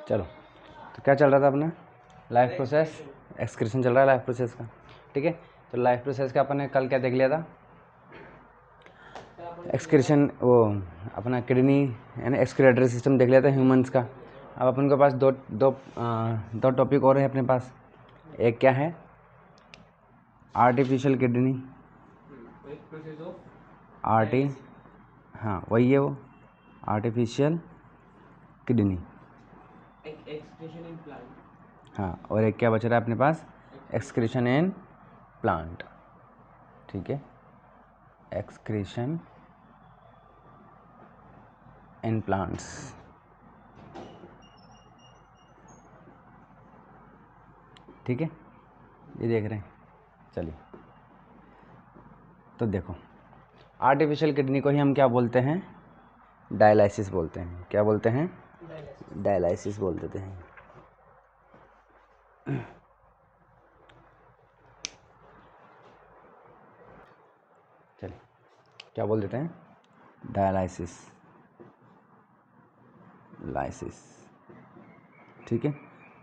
चलो, तो क्या चल रहा था अपना लाइफ प्रोसेस, एक्सक्रीशन चल रहा है लाइफ प्रोसेस का। ठीक है, तो लाइफ प्रोसेस का अपन ने कल क्या देख लिया था, एक्सक्रीशन, वो अपना किडनी यानी एक्सक्रीटरी सिस्टम देख लिया था ह्यूमंस का। अब अपन के पास दो टॉपिक और है अपने पास। एक क्या है, आर्टिफिशियल किडनी, हाँ वही है वो आर्टिफिशियल किडनी। हाँ, और एक क्या बच रहा है अपने पास, एक्सक्रीशन इन प्लांट। ठीक है, एक्सक्रीशन इन प्लांट्स। ठीक है, ये देख रहे हैं। चलिए, तो देखो, आर्टिफिशियल किडनी को ही हम क्या बोलते हैं, डायलिसिस बोलते हैं। क्या बोलते हैं, डायलिसिस बोल देते हैं। चलिए, क्या बोल देते हैं, डायलिसिस, लाइसिस। ठीक है,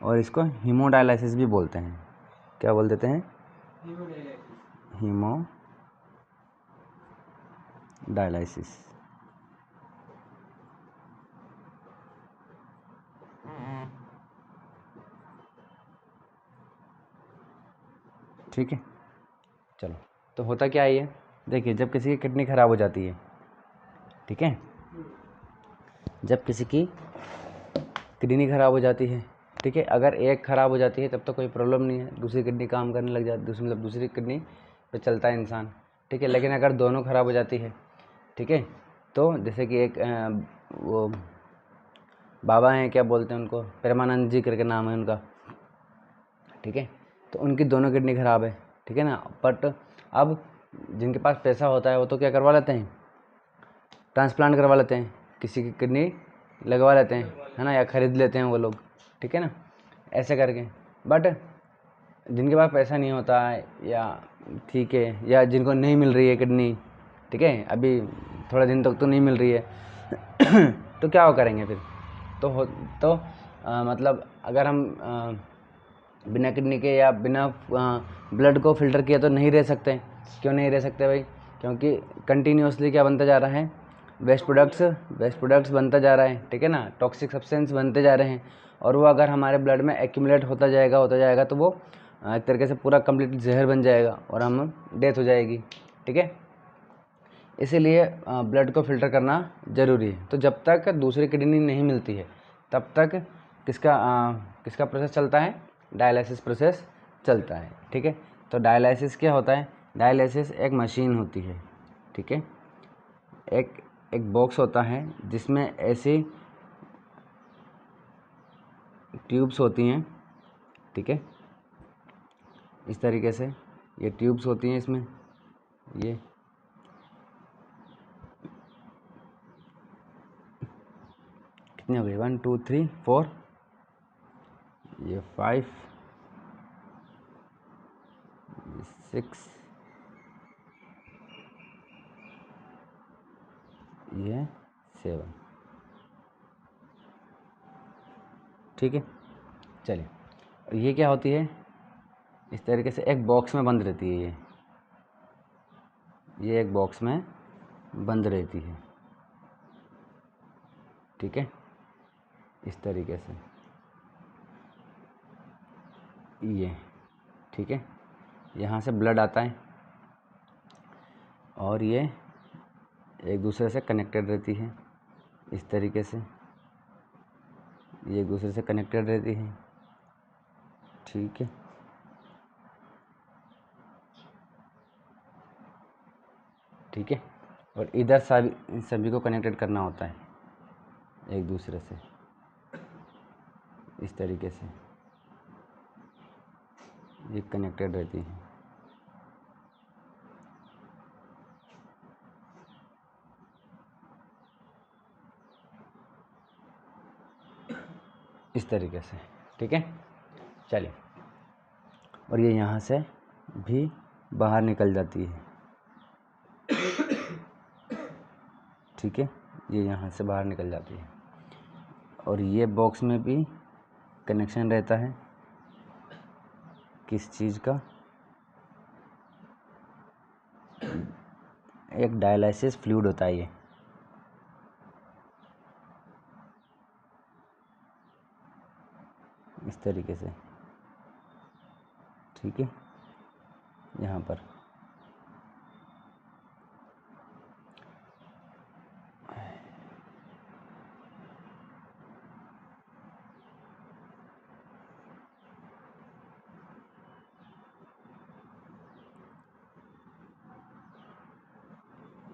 और इसको हीमोडायलिसिस भी बोलते हैं। क्या बोल देते हैं, हीमोडायलिसिस। ठीक है, चलो, तो होता क्या है ये, देखिए, जब किसी की किडनी खराब हो जाती है, ठीक है, जब किसी की किडनी खराब हो जाती है, ठीक है, अगर एक खराब हो जाती है तब तो कोई प्रॉब्लम नहीं है, दूसरी किडनी काम करने लग जाती है, मतलब दूसरी किडनी पे चलता है इंसान। ठीक है, लेकिन अगर दोनों खराब हो जाती है, ठीक है, तो जैसे कि एक वो बाबा हैं, क्या बोलते हैं उनको, परमानंद जी करके नाम है उनका। ठीक है, तो उनकी दोनों किडनी खराब है, ठीक है ना, बट अब जिनके पास पैसा होता है वो तो क्या करवा लेते हैं, ट्रांसप्लांट करवा लेते हैं, किसी की किडनी लगवा लेते हैं, है ना, या ख़रीद लेते हैं वो लोग। ठीक है ना, ऐसे करके। बट जिनके पास पैसा नहीं होता है, या ठीक है, या जिनको नहीं मिल रही है किडनी, ठीक है, अभी थोड़े दिन तक तो नहीं मिल रही है तो क्या वो करेंगे फिर, तो मतलब अगर हम बिना किडनी के या बिना ब्लड को फिल्टर किए तो नहीं रह सकते। क्यों नहीं रह सकते भाई, क्योंकि कंटिन्यूसली क्या बनता जा रहा है, वेस्ट प्रोडक्ट्स बनता जा रहा है। ठीक है ना, टॉक्सिक सब्सटेंस बनते जा रहे हैं, और वो अगर हमारे ब्लड में एक्यूमुलेट होता जाएगा तो वो एक तरीके से पूरा कंप्लीट जहर बन जाएगा और हम डेथ हो जाएगी। ठीक है, इसीलिए ब्लड को फिल्टर करना ज़रूरी है। तो जब तक दूसरी किडनी नहीं मिलती है तब तक किसका प्रोसेस चलता है, डायलिसिस प्रोसेस चलता है। ठीक है, तो डायलिसिस क्या होता है, डायलिसिस एक मशीन होती है। ठीक है, एक बॉक्स होता है जिसमें ऐसी ट्यूब्स होती हैं। ठीक है, इस तरीके से ये ट्यूब्स होती हैं, इसमें ये कितनी हो गई, 1 2 3 4, ये 5 6, ये 7। ठीक है, चलिए, और ये क्या होती है, इस तरीके से एक बॉक्स में बंद रहती है। ये एक बॉक्स में बंद रहती है। ठीक है, इस तरीके से ये, ठीक है, यहाँ से ब्लड आता है और ये एक दूसरे से कनेक्टेड रहती है। इस तरीके से ये एक दूसरे से कनेक्टेड रहती है। ठीक है, ठीक है, और इधर सभी को कनेक्टेड करना होता है एक दूसरे से, इस तरीके से ये कनेक्टेड रहती है। इस तरीके से, ठीक है, चलिए, और ये यहाँ से भी बाहर निकल जाती है। ठीक है, ये यहाँ से बाहर निकल जाती है, और ये बॉक्स में भी कनेक्शन रहता है किस चीज़ का, एक डायलिसिस फ्लूइड होता है ये, इस तरीके से, ठीक है। यहाँ पर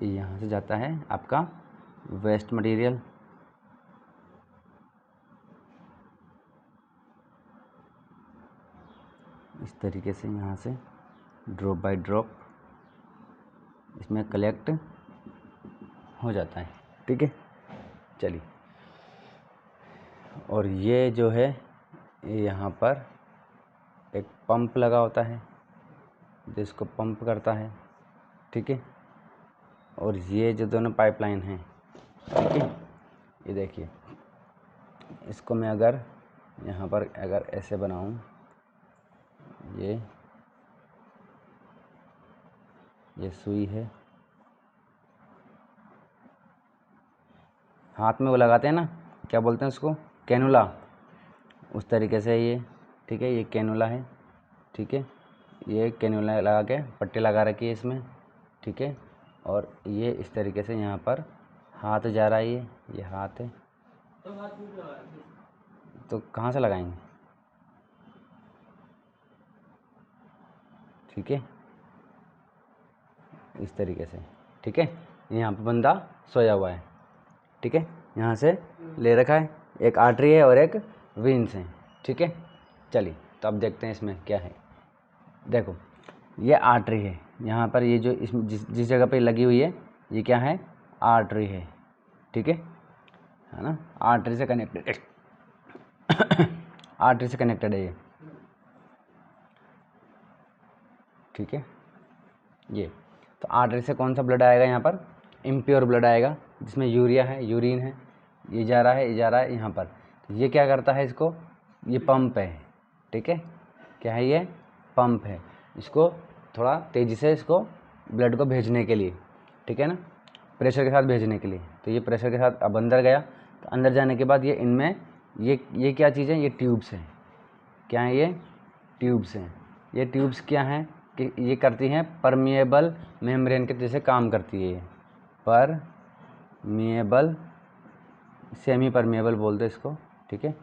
यहाँ से जाता है आपका वेस्ट मटेरियल, इस तरीके से यहाँ से ड्रॉप बाय ड्रॉप इसमें कलेक्ट हो जाता है, ठीक है। चलिए, और ये जो है यहाँ पर एक पंप लगा होता है जिसको पंप करता है, ठीक है। और ये जो दोनों पाइपलाइन हैं, ठीक है, ये देखिए, इसको मैं अगर यहाँ पर अगर ऐसे बनाऊँ, ये सुई है, हाथ में वो लगाते हैं ना, क्या बोलते हैं उसको, कैनुला, उस तरीके से ये, ठीक है, ये कैनुला है, ठीक है। ये कैनुला लगा के पट्टी लगा रखी है इसमें, ठीक है। और ये इस तरीके से यहाँ पर हाथ जा रहा है, ये हाथ है, तो कहाँ से लगाएंगे, ठीक है, इस तरीके से, ठीक है। यहाँ पर बंदा सोया हुआ है, ठीक है, यहाँ से ले रखा है, एक आर्टरी है और एक वेन्स है, ठीक है। चलिए, तो अब देखते हैं इसमें क्या है। देखो, ये आर्टरी है, यहाँ पर ये जो इस जिस जगह पे लगी हुई है, ये क्या है, आर्टरी है, ठीक है ना, आर्टरी से कनेक्टेड आर्टरी से कनेक्टेड है ये, ठीक है। ये तो आर्टरी से कौन सा ब्लड आएगा, यहाँ पर इम्प्योर ब्लड आएगा, जिसमें यूरिया है, यूरिन है, ये जा रहा है, ये जा रहा है यहाँ पर। तो ये क्या करता है, इसको, ये पंप है, ठीक है, क्या है, ये पंप है, इसको थोड़ा तेज़ी से इसको ब्लड को भेजने के लिए, ठीक है ना, प्रेशर के साथ भेजने के लिए। तो ये प्रेशर के साथ अब अंदर गया, तो अंदर जाने के बाद ये इनमें ये क्या चीज़ है, ये ट्यूब्स हैं, क्या है, ये ट्यूब्स हैं। ये ट्यूब्स क्या हैं कि ये करती हैं परमिएबल मेम्ब्रेन के जैसे काम करती है, ये परमिएबल, सेमी परमिएबल बोलते हैं इसको, ठीक है,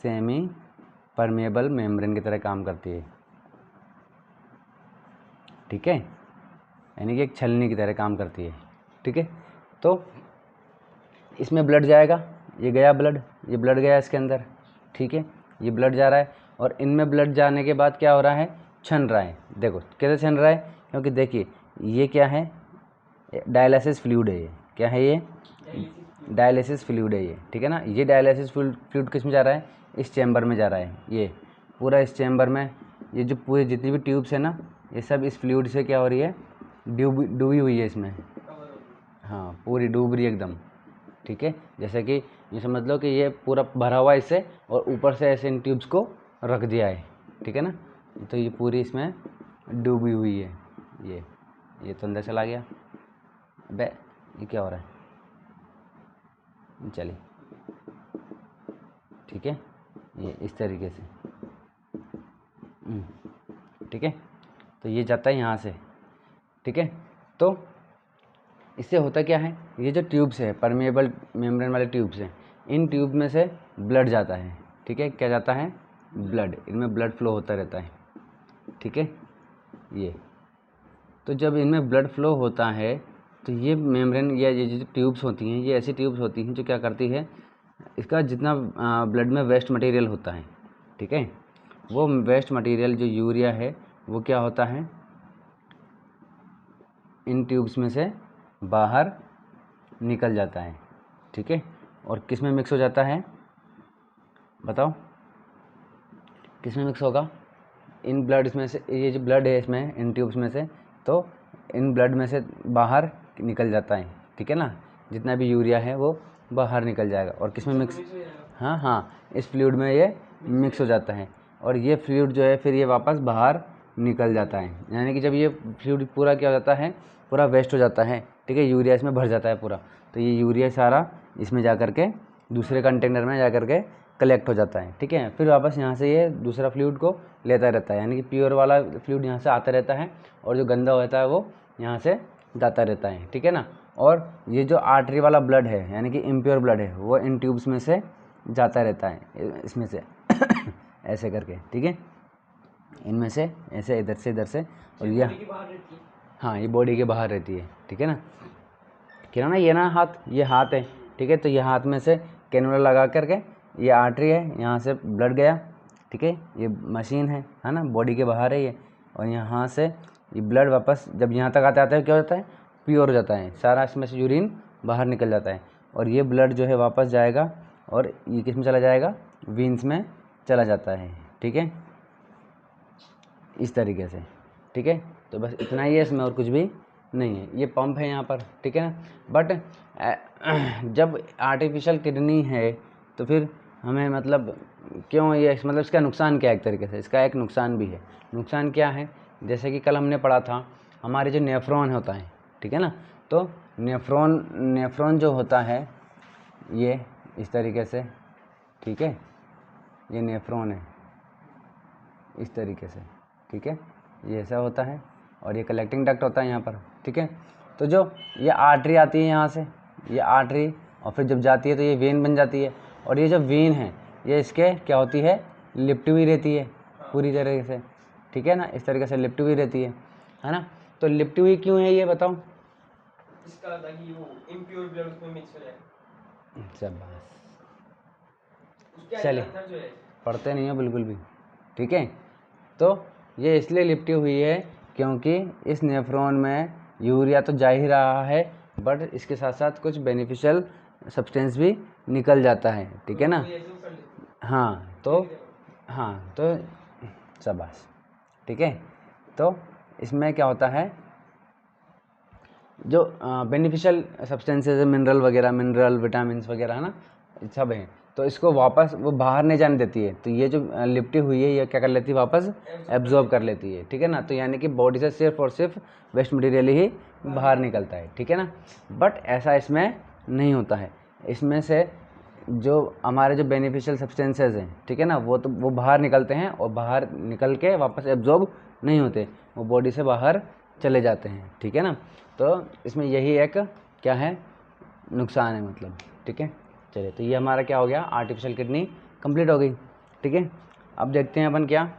सेमी परमिएबल मेम्ब्रेन की तरह काम करती है, ठीक है, यानी कि एक छलनी की तरह काम करती है, ठीक है। तो इसमें ब्लड जाएगा, ये गया ब्लड, ये ब्लड गया इसके अंदर, ठीक है, ये ब्लड जा रहा है, और इनमें ब्लड जाने के बाद क्या हो रहा है, छन रहा है। देखो कैसे छन रहा है, क्योंकि देखिए ये क्या है, डायलिसिस फ्लूइड है, ये क्या है, ये डायलिसिस फ्लूइड है ये, ठीक है ना। ये डायलिसिस फ्लूइड किस में जा रहा है, इस चैम्बर में जा रहा है, ये पूरा इस चैम्बर में, ये जो पूरी जितनी भी ट्यूब्स है ना, ये सब इस फ्लूइड से क्या हो रही है, डूबी हुई है इसमें, हाँ, पूरी डूब रही है एकदम, ठीक है। जैसे कि ये समझ लो कि ये पूरा भरा हुआ है इससे, और ऊपर से ऐसे इन ट्यूब्स को रख दिया है, ठीक है ना। तो ये पूरी इसमें डूबी हुई है, ये तो अंदर चला गया। अबे ये क्या हो रहा है, चलिए, ठीक है, ये इस तरीके से, ठीक है। तो ये जाता है यहाँ से, ठीक है। तो इससे होता क्या है, ये जो ट्यूब्स है, परमेबल मेम्ब्रेन वाले ट्यूब्स हैं, इन ट्यूब में से ब्लड जाता है, ठीक है, क्या जाता है, ब्लड, इनमें ब्लड फ्लो होता रहता है, ठीक है। ये तो जब इनमें ब्लड फ्लो होता है, तो ये मेम्ब्रेन या ये जो ट्यूब्स होती हैं, ये ऐसी ट्यूब्स होती हैं जो क्या करती है, इसका जितना ब्लड में वेस्ट मटेरियल होता है, ठीक है, वो वेस्ट मटेरियल जो यूरिया है, वो क्या होता है, इन ट्यूब्स में से बाहर निकल जाता है, ठीक है। और किस में मिक्स हो जाता है, बताओ किस में मिक्स होगा, इन ब्लड में से, ये जो ब्लड है इसमें इन ट्यूब्स में से, तो इन ब्लड में से बाहर निकल जाता है, ठीक है ना। जितना भी यूरिया है वो बाहर निकल जाएगा। और किस में मिक्स, हाँ हाँ, इस फ्लूइड में ये मिक्स हो जाता है और ये फ्लूइड जो है फिर ये वापस बाहर निकल जाता है। यानी कि जब ये फ्लूइड पूरा क्या हो जाता है, पूरा वेस्ट हो जाता है, ठीक है, यूरिया इसमें भर जाता है पूरा, तो ये यूरिया सारा इसमें जा कर के दूसरे कंटेनर में जा कर के कलेक्ट हो जाता है, ठीक है। फिर वापस यहाँ से ये दूसरा फ्लूइड को लेता रहता है, यानी कि प्योर वाला फ्लूइड यहाँ से आता रहता है और जो गंदा होता है वो यहाँ से जाता रहता है, ठीक है ना। और ये जो आर्टरी वाला ब्लड है यानी कि इम्प्योर ब्लड है वो इन ट्यूब्स में से जाता रहता है, इसमें से ऐसे करके, ठीक है, इनमें से ऐसे इधर से और ये हाँ ये बॉडी के बाहर रहती है, ठीक है ना। क्या ना ये ना हाथ, ये हाथ है, ठीक है, तो ये हाथ में से कैनुला लगा करके ये आर्टरी है, यहाँ से ब्लड गया, ठीक है, ये मशीन है ना, बॉडी के बाहर है ये, और यहाँ से ये ब्लड वापस जब यहाँ तक आता है क्या होता है, प्योर हो जाता है सारा, इसमें से यूरिन बाहर निकल जाता है और ये ब्लड जो है वापस जाएगा और ये किस में चला जाएगा, वीन्स में चला जाता है, ठीक है, इस तरीके से, ठीक है। तो बस इतना ही है, इसमें और कुछ भी नहीं है। ये पंप है यहाँ पर, ठीक है ना। बट जब आर्टिफिशियल किडनी है तो फिर हमें मतलब क्यों ये, मतलब इसका नुकसान क्या है, एक तरीके से इसका एक नुकसान भी है। नुकसान क्या है, जैसे कि कल हमने पढ़ा था हमारे जो नेफ्रॉन होता है, ठीक है ना, तो नेफ्रॉन जो होता है ये इस तरीके से, ठीक है, ये नेफ्रॉन है इस तरीके से, ठीक है, ये ऐसा होता है और ये कलेक्टिंग डक्ट होता है यहाँ पर, ठीक है। तो जो ये आर्टरी आती है यहाँ से, ये आर्टरी, और फिर जब जाती है तो ये वेन बन जाती है और ये जो वेन है ये इसके क्या होती है, लिपटी हुई रहती है पूरी तरीके से, ठीक है ना, इस तरीके से लिपटी हुई रहती है ना। तो लिपटी हुई क्यों है ये बताओ, इसका ताकि वो इम्प्योर ब्लड उसमें मिक्स हो जाए। चलिए पढ़ते नहीं हो बिल्कुल भी, ठीक है। तो ये इसलिए लिपटी हुई है क्योंकि इस नेफ्रॉन में यूरिया तो जा ही रहा है बट इसके साथ साथ कुछ बेनिफिशियल सब्सटेंस भी निकल जाता है, ठीक है ना। हाँ तो शाबाश, ठीक है। तो इसमें क्या होता है, जो बेनिफिशियल सब्सटेंसेस है, मिनरल विटामिन वगैरह है ना, सब हैं, तो इसको वापस वो बाहर नहीं जाने देती है। तो ये जो लिपटी हुई है ये क्या कर लेती है, वापस एब्जॉर्ब कर लेती है, ठीक है ना। तो यानी कि बॉडी से सिर्फ और सिर्फ वेस्ट मटेरियल ही बाहर निकलता है, ठीक है ना। बट ऐसा इसमें नहीं होता है, इसमें से जो हमारे जो बेनिफिशियल सब्सटेंसेस हैं, ठीक है ना, वो तो वो बाहर निकलते हैं और बाहर निकल के वापस एब्जॉर्ब नहीं होते, वो बॉडी से बाहर चले जाते हैं, ठीक है ना। तो इसमें यही एक क्या है, नुकसान है मतलब, ठीक है। चलिए तो ये हमारा क्या हो गया, आर्टिफिशियल किडनी कंप्लीट हो गई, ठीक है। अब देखते हैं अपन क्या,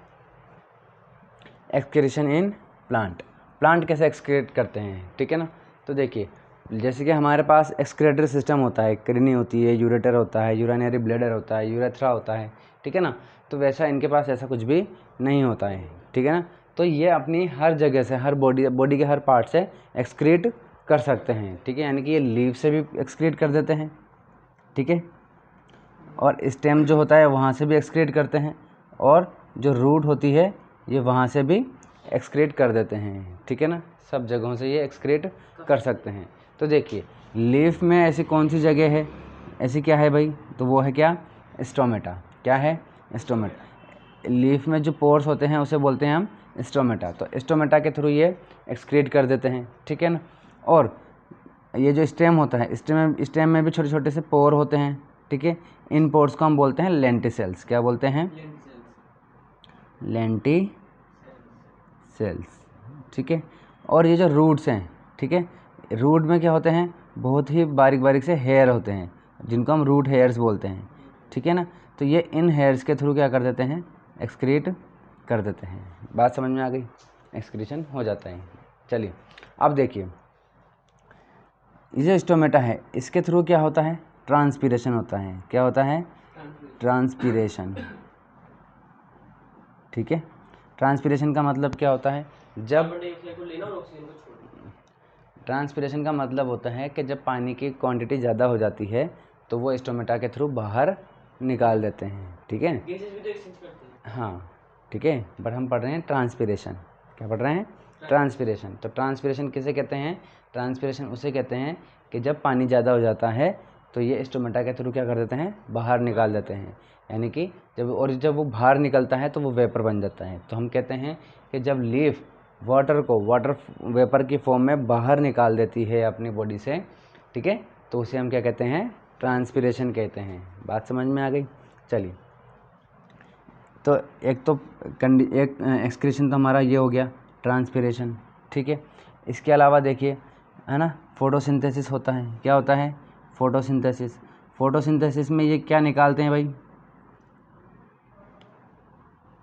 एक्सक्रीशन इन प्लांट कैसे एक्सक्रीट करते हैं, ठीक है ना। तो देखिए जैसे कि हमारे पास एक्सक्रेटरी सिस्टम होता है, किडनी होती है, यूरेटर होता है, यूरिनरी ब्लैडर होता है, यूरेथ्रा होता है, ठीक है ना। तो वैसा इनके पास ऐसा कुछ भी नहीं होता है, ठीक है ना। तो ये अपनी हर जगह से, हर बॉडी के हर पार्ट से एक्सक्रीट कर सकते हैं, ठीक है, यानी कि ये लीव से भी एक्सक्रीट कर देते हैं, ठीक है, और स्टेम जो होता है वहाँ से भी एक्सक्रीट करते हैं, और जो रूट होती है ये वहाँ से भी एक्सक्रीट कर देते हैं, ठीक है ना। सब जगहों से ये एक्सक्रीट कर सकते हैं। तो देखिए लीफ में ऐसी कौन सी जगह है, ऐसी क्या है भाई, तो वो है क्या, स्टोमेटा। क्या है, स्टोमेटा। लीफ में जो पोर्स होते हैं उसे बोलते हैं हम स्टोमेटा। तो स्टोमेटा के थ्रू ये एक्सक्रीट कर देते हैं, ठीक है ना। और ये जो स्टेम होता है, स्टेम में भी छोटे छोटे से पोर होते हैं, ठीक है। इन पोर्स को हम बोलते हैं लेंटिसेल्स। क्या बोलते हैं, लेंटिसेल्स, ठीक है। और ये जो रूट्स हैं, ठीक है, रूट में क्या होते हैं, बहुत ही बारीक बारीक से हेयर होते हैं जिनको हम रूट हेयर्स बोलते हैं, ठीक है ना। तो ये इन हेयर्स के थ्रू क्या कर देते हैं, एक्सक्रीट कर देते हैं। बात समझ में आ गई, एक्सक्रीशन हो जाता है। चलिए अब देखिए ये जो स्टोमेटा है इसके थ्रू क्या होता है, ट्रांसपीरेशन होता है। क्या होता है, ट्रांसपीरेशन, ठीक है। ट्रांसपीरेशन का मतलब क्या होता है, जब ट्रांसपीरेशन का मतलब होता है कि जब पानी की क्वांटिटी ज़्यादा हो जाती है तो वो स्टोमेटा के थ्रू बाहर निकाल देते हैं, ठीक है। हाँ ठीक है, बट हम पढ़ रहे हैं ट्रांसपीरेशन। क्या पढ़ रहे हैं, ट्रांसपीरेशन। तो ट्रांसपीरेशन किसे कहते हैं, ट्रांसपीरेशन उसे कहते हैं कि जब पानी ज़्यादा हो जाता है तो ये स्टोमेटा के थ्रू क्या कर देते हैं, बाहर निकाल देते हैं। यानी कि जब वो बाहर निकलता है तो वो वेपर बन जाता है। तो हम कहते हैं कि जब लीफ वाटर को वाटर वेपर की फॉर्म में बाहर निकाल देती है अपनी बॉडी से, ठीक है, तो उसे हम क्या कहते हैं, ट्रांसपिरेशन कहते हैं। बात समझ में आ गई। चलिए, तो एक एक्सक्रीशन तो हमारा ये हो गया ट्रांसपिरेशन, ठीक है। इसके अलावा देखिए, है ना, फोटोसिंथेसिस होता है। क्या होता है, फोटोसिंथेसिस। फोटोसिंथेसिस में ये क्या निकालते हैं भाई,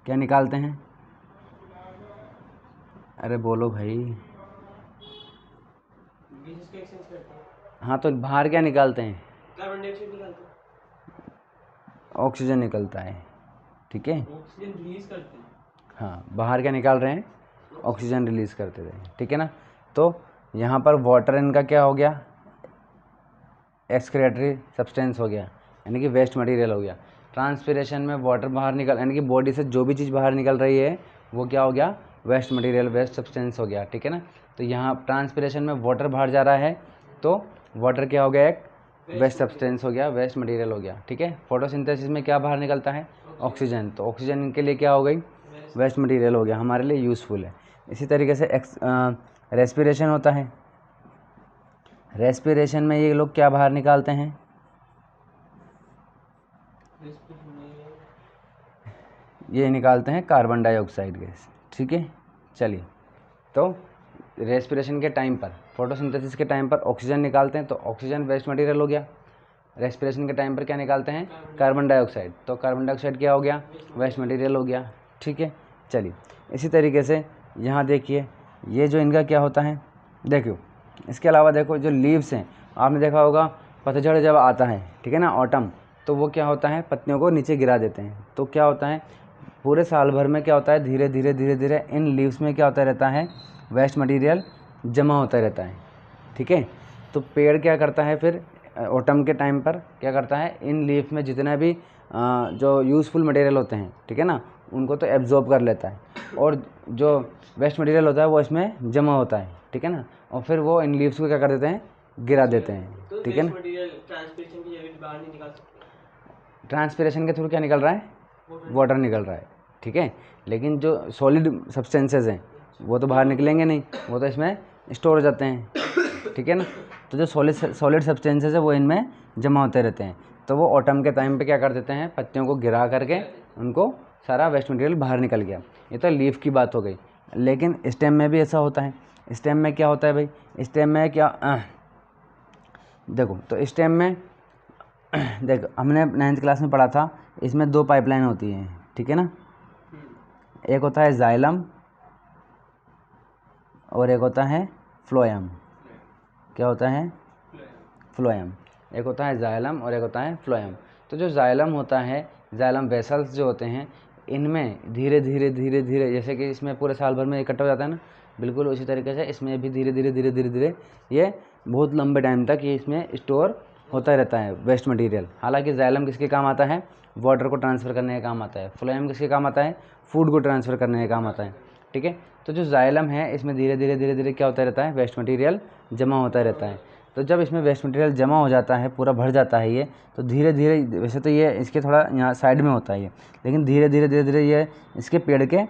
क्या निकालते हैं, अरे बोलो भाई। गैसेस को एक्सचेंज करते हैं, हाँ, तो बाहर क्या निकालते हैं, कार्बन डाइऑक्साइड निकालते हैं, ऑक्सीजन निकलता है, ठीक है। ऑक्सीजन रिलीज करते हैं। हाँ, बाहर क्या निकाल रहे हैं, ऑक्सीजन रिलीज़ करते रहे, ठीक है ना। तो यहाँ पर वाटर इनका क्या हो गया, एक्सक्रेटरी सब्सटेंस हो गया, यानी कि वेस्ट मटेरियल हो गया। ट्रांसपिरेशन में वाटर बाहर निकल, यानी कि बॉडी से जो भी चीज़ बाहर निकल रही है वो क्या हो गया, वेस्ट मटेरियल, वेस्ट सब्सटेंस हो गया, ठीक है ना। तो यहाँ ट्रांसपिरेशन में वाटर बाहर जा रहा है तो वाटर क्या हो गया, एक वेस्ट सब्सटेंस हो गया, वेस्ट मटेरियल हो गया, ठीक है। फोटोसिंथेसिस में क्या बाहर निकलता है, ऑक्सीजन, तो ऑक्सीजन इनके लिए क्या हो गई, वेस्ट मटेरियल हो गया, हमारे लिए यूज़फुल है। इसी तरीके से रेस्पिरेशन होता है। रेस्पिरेशन में ये लोग क्या बाहर निकालते हैं, ये निकालते हैं कार्बन डाइऑक्साइड गैस, ठीक है। चलिए, तो रेस्पिरेशन के टाइम पर, फोटोसिंथेसिस के टाइम पर ऑक्सीजन निकालते हैं तो ऑक्सीजन वेस्ट मटेरियल हो गया। रेस्पिरेशन के टाइम पर क्या निकालते हैं, कार्बन डाइऑक्साइड, तो कार्बन डाइऑक्साइड क्या हो गया, वेस्ट मटेरियल हो गया, ठीक है। चलिए, इसी तरीके से यहाँ देखिए, ये जो इनका क्या होता है, देखो इसके अलावा देखो जो लीव्स हैं, आपने देखा होगा पतझड़ जब आता है, ठीक है ना, ऑटम, तो वो क्या होता है, पत्तियों को नीचे गिरा देते हैं। तो क्या होता है, पूरे साल भर में क्या होता है, धीरे धीरे धीरे धीरे इन लीव्स में क्या होता रहता है, वेस्ट मटेरियल जमा होता रहता है, ठीक है। तो पेड़ क्या करता है फिर, ऑटम के टाइम पर क्या करता है, इन लीफ में जितना भी जो यूज़फुल मटेरियल होते हैं, ठीक है ना, उनको तो एब्जॉर्ब कर लेता है, और जो वेस्ट मटेरियल होता है वो इसमें जमा होता है, ठीक है ना, और फिर वो इन लीव्स को क्या कर देते हैं, गिरा देते हैं, तो ठीक है ना। मटेरियल ट्रांसपिरेशन की जगह बाहर नहीं निकाल सकते, ट्रांसपिरेशन के थ्रू क्या निकल रहा है, वाटर निकल रहा है, ठीक है। लेकिन जो सॉलिड सब्सटेंसेस हैं वो तो बाहर निकलेंगे नहीं, वो तो इसमें स्टोर हो जाते हैं, ठीक है ना। तो जो सॉलिड सब्सटेंसेस है वो इनमें जमा होते रहते हैं। तो वो ऑटम के टाइम पे क्या कर देते हैं, पत्तियों को गिरा करके उनको सारा वेस्ट मटेरियल बाहर निकल गया। ये तो लीफ की बात हो गई, लेकिन स्टेम में भी ऐसा होता है। स्टेम में क्या होता है भाई, स्टेम में क्या देखो, तो स्टेम में देखो हमने 9th क्लास में पढ़ा था, इसमें 2 पाइपलाइन होती हैं, ठीक है ना। एक होता है जाइलम और एक होता है फ्लोएम। क्या होता है, फ्लोएम। एक होता है जाइलम और एक होता है फ्लोएम। तो जो जाइलम होता है, जाइलम वेसल्स जो होते हैं, इनमें धीरे धीरे धीरे धीरे, जैसे कि इसमें पूरे साल भर में इकट्ठा हो जाता है ना, बिल्कुल उसी तरीके से इसमें भी धीरे धीरे धीरे धीरे धीरे ये बहुत लंबे टाइम तक ये इसमें स्टोर होता रहता है वेस्ट मटेरियल। हालांकि जाइलम किसके काम आता है, वाटर को ट्रांसफ़र करने का काम आता है। फ्लोएम किसके काम आता है, फूड को ट्रांसफ़र करने का काम आता है, ठीक है। तो जो जाइलम है, इसमें धीरे धीरे धीरे धीरे क्या होता रहता है, वेस्ट मटेरियल जमा होता रहता है। तो जब इसमें वेस्ट मटेरियल जमा हो जाता है, पूरा भर जाता है ये, तो धीरे धीरे, वैसे तो ये इसके थोड़ा यहाँ साइड में होता है ये, लेकिन धीरे धीरे धीरे धीरे ये इसके पेड़ के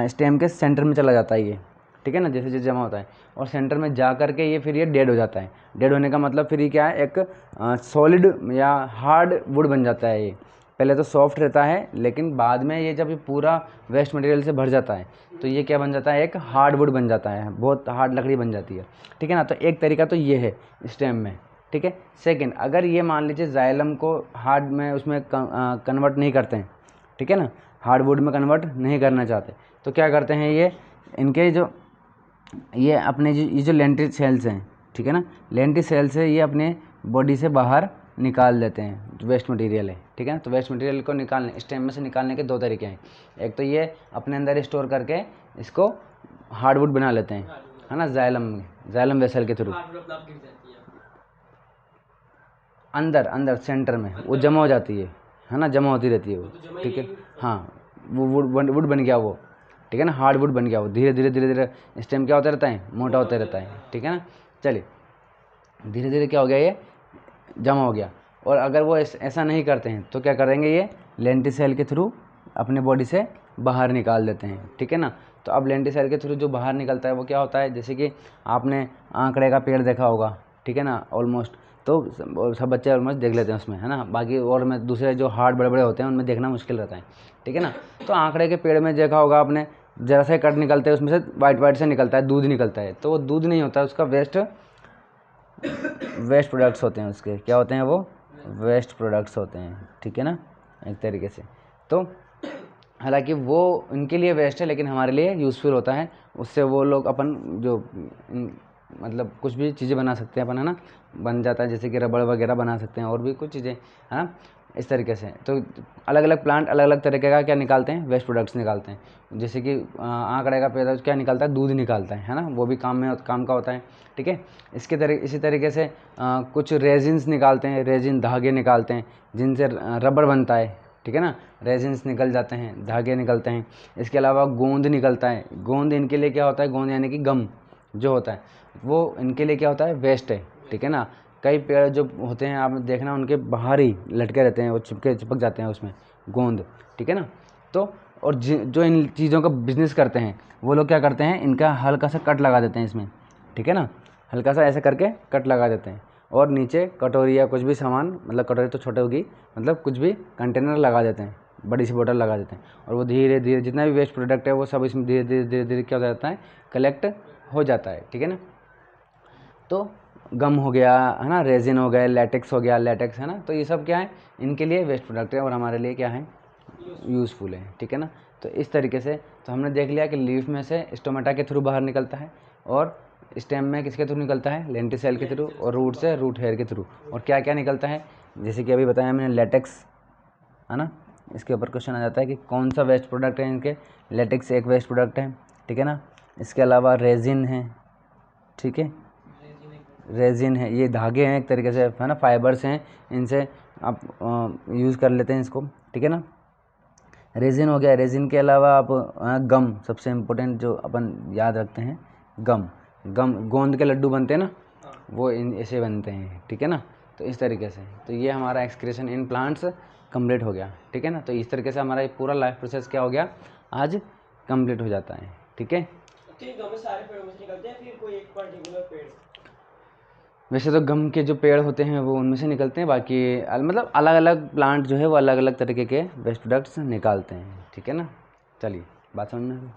स्टेम के सेंटर में चला जाता है ये, ठीक है ना, जैसे जैसे जमा होता है, और सेंटर में जा करके ये फिर ये डेड हो जाता है। डेड होने का मतलब फिर ये क्या है, एक सॉलिड या हार्ड वुड बन जाता है ये। पहले तो सॉफ्ट रहता है, लेकिन बाद में ये जब ये पूरा वेस्ट मटेरियल से भर जाता है तो ये क्या बन जाता है, एक हार्ड वुड बन जाता है, बहुत हार्ड लकड़ी बन जाती है, ठीक है ना। तो एक तरीका तो ये है स्टेम में, ठीक है। सेकंड, अगर ये मान लीजिए जाइलम को हार्ड में उसमें कन्वर्ट नहीं करते हैं, ठीक है ना, हार्ड वुड में कन्वर्ट नहीं करना चाहते, तो क्या करते हैं ये, इनके जो ये अपने ये जो लेंटिल सेल्स हैं, ठीक है ना, लेंटिल सेल से ये अपने बॉडी से बाहर निकाल देते हैं जो वेस्ट मटेरियल है, ठीक है ना। तो वेस्ट मटेरियल को निकालने, स्टेम में से निकालने के 2 तरीके हैं। एक तो ये अपने अंदर स्टोर करके इसको हार्डवुड बना लेते हैं, है ना, जाइलम वेसल के थ्रू, अंदर अंदर सेंटर में वो जमा हो जाती है ना, जमा होती रहती है वो, ठीक है। हाँ, वो वुड बन गया वो, ठीक है ना, हार्ड वुड बन गया वो। धीरे धीरे धीरे धीरे स्टेम क्या होता रहता है, मोटा होता रहता है, ठीक है ना। चलिए, धीरे धीरे क्या हो गया, ये जमा हो गया। और अगर वो ऐसा नहीं करते हैं तो क्या करेंगे, ये लेंटिसेल के थ्रू अपने बॉडी से बाहर निकाल देते हैं, ठीक है ना। तो अब लेंटिसेल के थ्रू जो बाहर निकलता है वो क्या होता है, जैसे कि आपने आंकड़े का पेड़ देखा होगा, ठीक है ना, ऑलमोस्ट, तो सब बच्चे ऑलमोस्ट देख लेते हैं उसमें, है ना। बाकी और में दूसरे जो हार्ड बड़े बड़े होते हैं उनमें देखना मुश्किल रहता है, ठीक है ना। तो आंकड़े के पेड़ में देखा होगा आपने, जरा से कट निकलते हैं उसमें से वाइट वाइट से निकलता है, दूध निकलता है, तो वो दूध नहीं होता है, उसका वेस्ट प्रोडक्ट्स होते हैं उसके, क्या होते हैं वो, वेस्ट प्रोडक्ट्स होते हैं, ठीक है ना, एक तरीके से। तो हालांकि वो उनके लिए वेस्ट है लेकिन हमारे लिए यूज़फुल होता है, उससे वो लोग अपन जो मतलब कुछ भी चीज़ें बना सकते हैं अपन, है ना, बन जाता है, जैसे कि रबड़ वगैरह बना सकते हैं और भी कुछ चीज़ें, है ना, इस तरीके से। तो अलग अलग प्लांट अलग अलग तरीके का क्या निकालते हैं, वेस्ट प्रोडक्ट्स निकालते हैं। जैसे कि आंकड़े का पेड़ क्या निकालता है, दूध निकालता है ना, वो भी काम का होता है, ठीक है। इसी तरीके से कुछ रेजिन्स निकालते हैं, रेजिन धागे निकालते हैं जिनसे रबड़ बनता है, ठीक है ना, रेजिन्स निकल जाते हैं, धागे निकलते हैं। इसके अलावा गोंद निकलता है, गोंद इनके लिए क्या होता है, गोंद यानी कि गम जो होता है वो इनके लिए क्या होता है, वेस्ट है, ठीक है ना। कई पेड़ जो होते हैं आप देखना उनके बाहर ही लटके रहते हैं, वो चिपक जाते हैं उसमें गोंद, ठीक है ना। तो और जो इन चीज़ों का बिजनेस करते हैं वो लोग क्या करते हैं, इनका हल्का सा कट लगा देते हैं इसमें, ठीक है ना, हल्का सा ऐसे करके कट लगा देते हैं और नीचे कटोरी या कुछ भी सामान, मतलब कटोरी तो छोटे होगी, मतलब कुछ भी कंटेनर लगा देते हैं, बड़ी सी बोतल लगा देते हैं, और वो धीरे धीरे जितना भी वेस्ट प्रोडक्ट है वो सब इसमें धीरे धीरे धीरे धीरे क्या हो जाता है, कलेक्ट हो जाता है, ठीक है ना। तो गम हो गया, है ना, रेजिन हो गया, लेटेक्स हो गया, लेटेक्स, है ना, तो ये सब क्या है, इनके लिए वेस्ट प्रोडक्ट है और हमारे लिए क्या है, यूज़फुल है, ठीक है ना। तो इस तरीके से तो हमने देख लिया कि लीफ में से स्टोमेटा के थ्रू बाहर निकलता है, और स्टेम में किसके थ्रू निकलता है, लेंटिसेल के थ्रू, और रूट से रूट हेयर के थ्रू, और क्या क्या निकलता है, जैसे कि अभी बताया मैंने लेटेक्स, है ना। इसके ऊपर क्वेश्चन आ जाता है कि कौन सा वेस्ट प्रोडक्ट है इनके, लेटेक्स एक वेस्ट प्रोडक्ट है, ठीक है ना। इसके अलावा रेजिन है, ठीक है, रेजिन है, ये धागे हैं एक तरीके से, है ना, फाइबर्स हैं, इनसे आप यूज़ कर लेते हैं इसको, ठीक है ना। रेजिन हो गया, रेजिन के अलावा आप गम, सबसे इम्पोर्टेंट जो अपन याद रखते हैं, गम गोंद के लड्डू बनते हैं ना, वो ऐसे बनते हैं, ठीक है ना। तो इस तरीके से तो ये हमारा एक्सक्रीशन इन प्लांट्स कंप्लीट हो गया, ठीक है ना। तो इस तरीके से हमारा ये पूरा लाइफ प्रोसेस क्या हो गया, आज कंप्लीट हो जाता है, ठीक है। तो ये गम सारे पेड़ों में से निकलते हैं फिर कोई एक पर्टिकुलर पेड़? वैसे तो गम के जो पेड़ होते हैं वो उनमें से निकलते हैं, बाकी मतलब अलग अलग प्लांट जो है वो अलग अलग तरीके के वेस्ट प्रोडक्ट्स निकालते हैं, ठीक है ना। चलिए बात समझ में आ गई।